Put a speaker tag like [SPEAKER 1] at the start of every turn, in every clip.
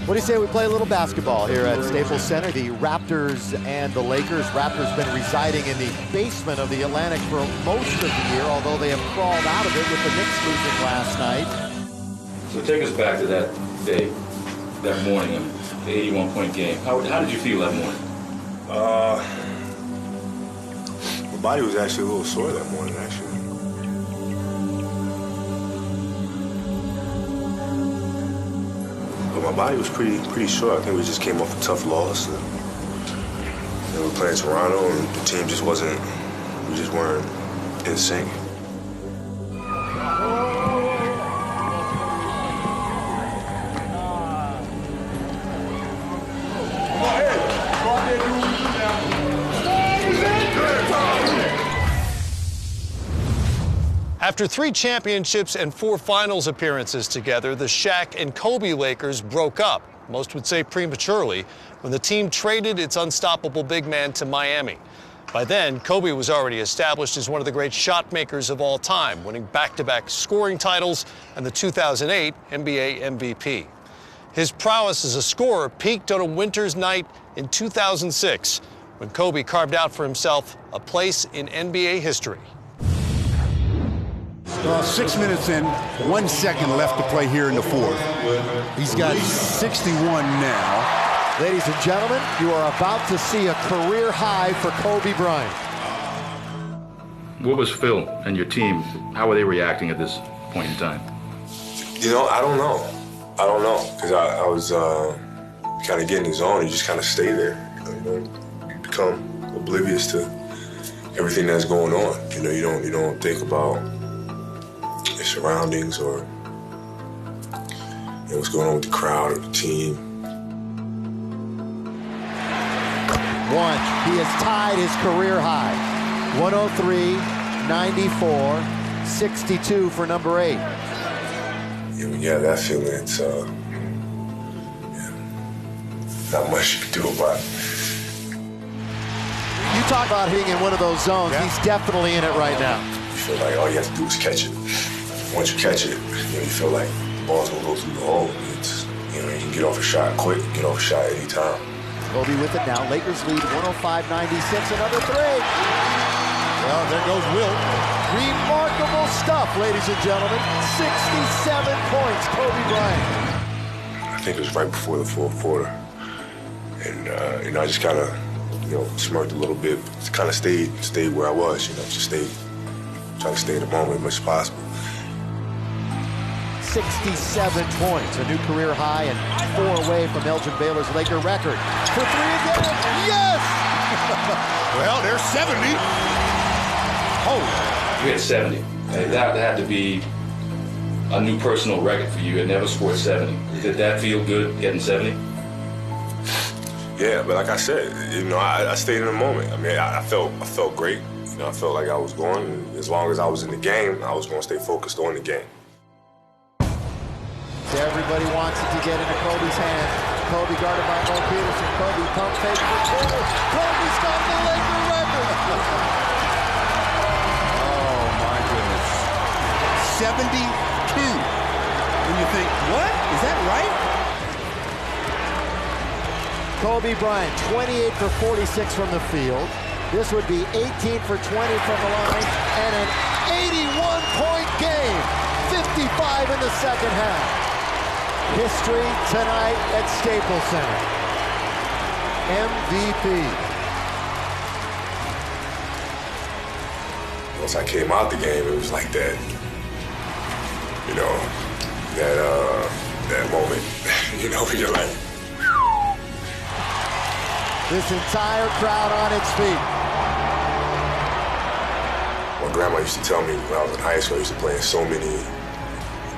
[SPEAKER 1] What do you say we play a little basketball here at Staples Center? The Raptors and the Lakers. Raptors been residing in the basement of the Atlantic for most of the year, although they have crawled out of it with the Knicks losing last night.
[SPEAKER 2] So take us back to that day, that morning, the 81-point game. How did you feel that morning?
[SPEAKER 3] My body was actually a little sore that morning, actually. But my body was pretty sore. I think we just came off a tough loss. And we were playing Toronto, and the team just wasn't, we just weren't in sync.
[SPEAKER 4] After 3 championships and 4 finals appearances together, the Shaq and Kobe Lakers broke up, most would say prematurely, when the team traded its unstoppable big man to Miami. By then, Kobe was already established as one of the great shot makers of all time, winning back-to-back scoring titles and the 2008 NBA MVP. His prowess as a scorer peaked on a winter's night in 2006, when Kobe carved out for himself a place in NBA history.
[SPEAKER 5] 6 minutes in, 1 second left to play here in the fourth. He's got 61 now.
[SPEAKER 1] Ladies and gentlemen, you are about to see a career high for Kobe Bryant.
[SPEAKER 2] What was Phil and your team, how were they reacting at this point in time?
[SPEAKER 3] You know, I don't know. Because I was kind of getting in the zone. You just kind of stay there. You become oblivious to everything that's going on. You don't think about your surroundings or what's going on with the crowd or the team.
[SPEAKER 1] He has tied his career high. 103, 94, 62 for number 8.
[SPEAKER 3] Yeah, that feeling, it's not much you can do about it.
[SPEAKER 1] You talk about hitting in one of those zones. Yeah. He's definitely in it right now.
[SPEAKER 3] You feel like all you have to do is catch it. Once you catch it, you feel like the ball's gonna go through the hole. It's, you can get off a shot quick, get off a shot anytime.
[SPEAKER 1] Kobe with it now. Lakers lead 105-96. Another 3.
[SPEAKER 5] Well, there goes Wilt.
[SPEAKER 1] Remarkable stuff, ladies and gentlemen. 67 points, Kobe Bryant.
[SPEAKER 3] I think it was right before the fourth quarter. And, I just kind of, smirked a little bit. Kind of stayed where I was, just trying to stay in the moment as much as possible.
[SPEAKER 1] 67 points, a new career high, and 4 away from Elgin Baylor's Laker record. For 3 again, yes!
[SPEAKER 5] Well, there's 70.
[SPEAKER 2] Oh, you had 70. That had to be a new personal record for you. You had never scored 70. Did that feel good, getting 70?
[SPEAKER 3] Yeah, but like I said, I stayed in the moment. I mean, I felt great. I felt like I was going, and as long as I was in the game, I was going to stay focused on the game.
[SPEAKER 1] Everybody wants it to get into Kobe's hand. Kobe guarded by Mo Peterson. Kobe pump fake for 2. Kobe's got the Laker record.
[SPEAKER 5] Oh, my goodness. 72. And you think, what? Is that right?
[SPEAKER 1] Kobe Bryant, 28 for 46 from the field. This would be 18 for 20 from the line, and an 81-point game. 55 in the second half. History tonight at Staples Center. MVP.
[SPEAKER 3] Once I came out the game, it was like that, that moment, where you're like.
[SPEAKER 1] This entire crowd on its feet.
[SPEAKER 3] My grandma used to tell me when I was in high school, I used to play in so many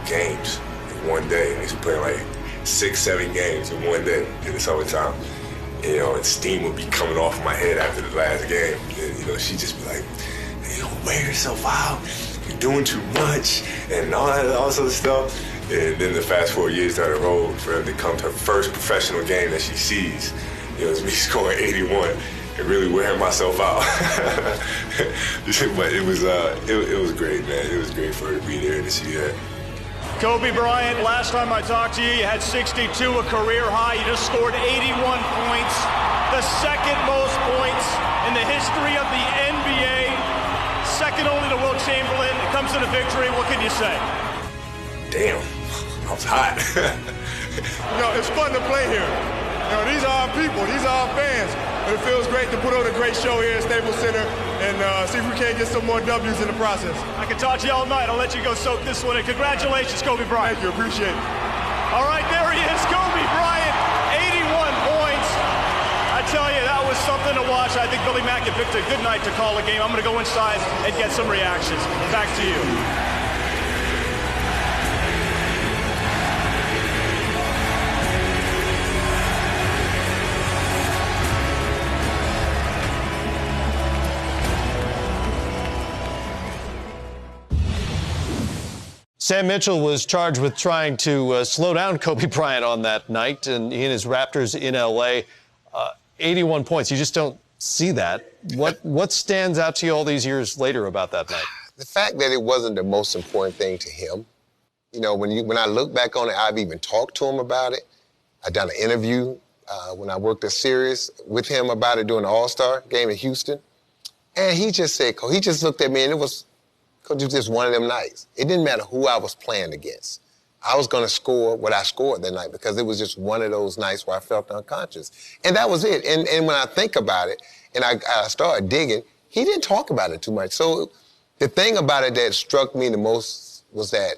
[SPEAKER 3] games in one day. I used to play like 6, 7 games in one day in the summertime. And steam would be coming off my head after the last game. And, she'd just be like, hey, don't wear yourself out. You're doing too much and all sort of stuff. And then the fast forward years down the road for her to come to her first professional game that she sees, it's me scoring 81 and really wearing myself out. But it was great, man. It was great for her to be there and to see that.
[SPEAKER 6] Kobe Bryant, last time I talked to you, you had 62, a career high. You just scored 81 points, the second most points in the history of the NBA, second only to Wilt Chamberlain. It comes to the victory. What can you say?
[SPEAKER 3] Damn, I was hot.
[SPEAKER 7] It's fun to play here. These are our people. These are our fans. But it feels great to put on a great show here at Staples Center and see if we can't get some more W's in the process.
[SPEAKER 6] I can talk to you all night. I'll let you go soak this one in. Congratulations, Kobe Bryant.
[SPEAKER 7] Thank you. Appreciate it.
[SPEAKER 6] All right, there he is, Kobe Bryant, 81 points. I tell you, that was something to watch. I think Billy Mack picked a good night to call a game. I'm going to go inside and get some reactions. Back to you.
[SPEAKER 4] Sam Mitchell was charged with trying to slow down Kobe Bryant on that night, and he and his Raptors in L.A. 81 points. You just don't see that. What stands out to you all these years later about that night?
[SPEAKER 8] The fact that it wasn't the most important thing to him. When I look back on it, I've even talked to him about it. I've done an interview when I worked at Sirius with him about it during the All-Star game in Houston. And he just said, he just looked at me, and it was just one of them nights. It didn't matter who I was playing against. I was going to score what I scored that night because it was just one of those nights where I felt unconscious. And that was it. And when I think about it, and I started digging, he didn't talk about it too much. So the thing about it that struck me the most was that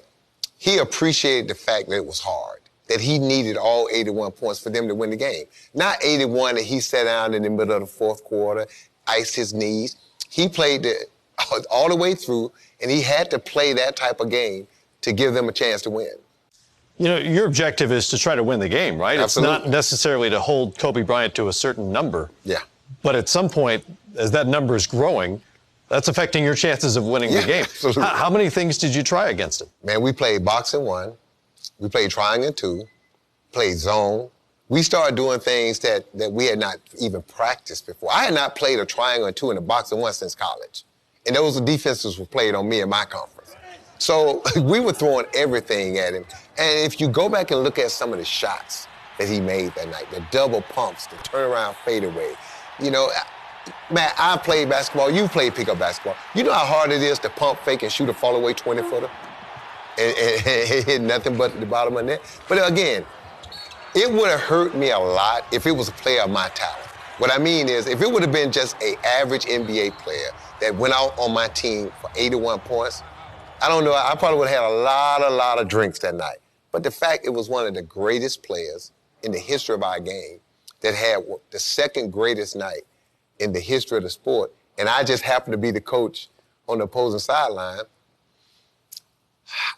[SPEAKER 8] he appreciated the fact that it was hard, that he needed all 81 points for them to win the game. Not 81 that he sat down in the middle of the fourth quarter, iced his knees. He played all the way through, and he had to play that type of game to give them a chance to win.
[SPEAKER 4] Your objective is to try to win the game, right?
[SPEAKER 8] Absolutely.
[SPEAKER 4] It's not necessarily to hold Kobe Bryant to a certain number.
[SPEAKER 8] Yeah.
[SPEAKER 4] But at some point, as that number is growing, that's affecting your chances of winning the game.
[SPEAKER 8] Absolutely.
[SPEAKER 4] How many things did you try against him?
[SPEAKER 8] Man, we played boxing 1. We played triangle 2. Played zone. We started doing things that we had not even practiced before. I had not played a triangle 2 in a boxing 1 since college. And those defenses were played on me in my conference. So we were throwing everything at him. And if you go back and look at some of the shots that he made that night, the double pumps, the turnaround fadeaway, man, I played basketball. You played pickup basketball. You know how hard it is to pump, fake, and shoot a fall-away 20-footer? And hit nothing but the bottom of the net. But again, it would have hurt me a lot if it was a player of my talent. What I mean is, if it would have been just an average NBA player that went out on my team for 81 points, I don't know, I probably would have had a lot of drinks that night. But the fact it was one of the greatest players in the history of our game that had the second greatest night in the history of the sport, and I just happened to be the coach on the opposing sideline,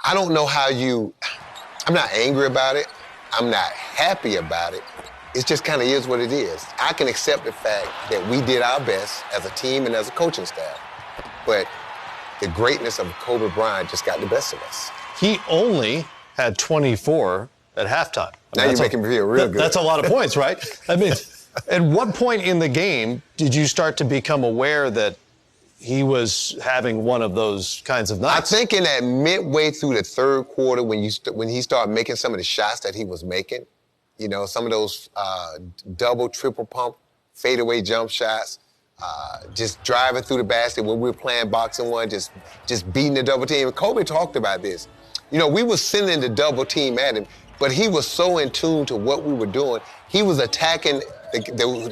[SPEAKER 8] I don't know how I'm not angry about it. I'm not happy about it. It just kind of is what it is. I can accept the fact that we did our best as a team and as a coaching staff, but the greatness of Kobe Bryant just got the best of us.
[SPEAKER 4] He only had 24 at halftime.
[SPEAKER 8] Now you're making me feel real good.
[SPEAKER 4] That's a lot of points, right? I mean, at what point in the game did you start to become aware that he was having one of those kinds of nights?
[SPEAKER 8] I think in that midway through the third quarter when he started making some of the shots that he was making, some of those double, triple pump, fadeaway jump shots, just driving through the basket when we were playing boxing 1, just beating the double team. And Kobe talked about this. We were sending the double team at him, but he was so in tune to what we were doing, he was attacking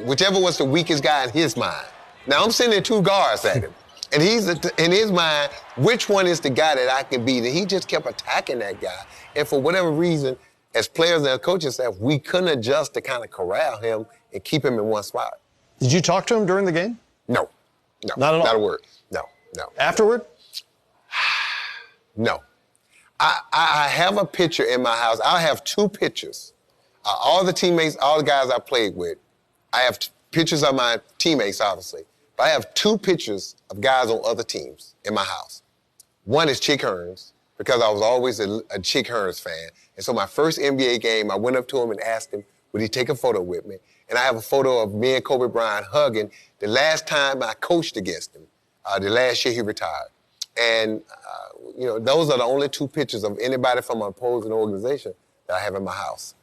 [SPEAKER 8] whichever was the weakest guy in his mind. Now, I'm sending 2 guards at him, and he's in his mind, which one is the guy that I can beat? And he just kept attacking that guy. And for whatever reason, as players and coaching staff, we couldn't adjust to kind of corral him and keep him in one spot.
[SPEAKER 4] Did you talk to him during the game?
[SPEAKER 8] No.
[SPEAKER 4] Not at all?
[SPEAKER 8] Not a word. No.
[SPEAKER 4] Afterward?
[SPEAKER 8] No. I have a picture in my house. I have 2 pictures. All the teammates, all the guys I played with, I have pictures of my teammates, obviously. But I have 2 pictures of guys on other teams in my house. One is Chick Hearns, because I was always a Chick Hearns fan. And so my first NBA game, I went up to him and asked him, would he take a photo with me? And I have a photo of me and Kobe Bryant hugging the last time I coached against him, the last year he retired. And those are the only two pictures of anybody from an opposing organization that I have in my house.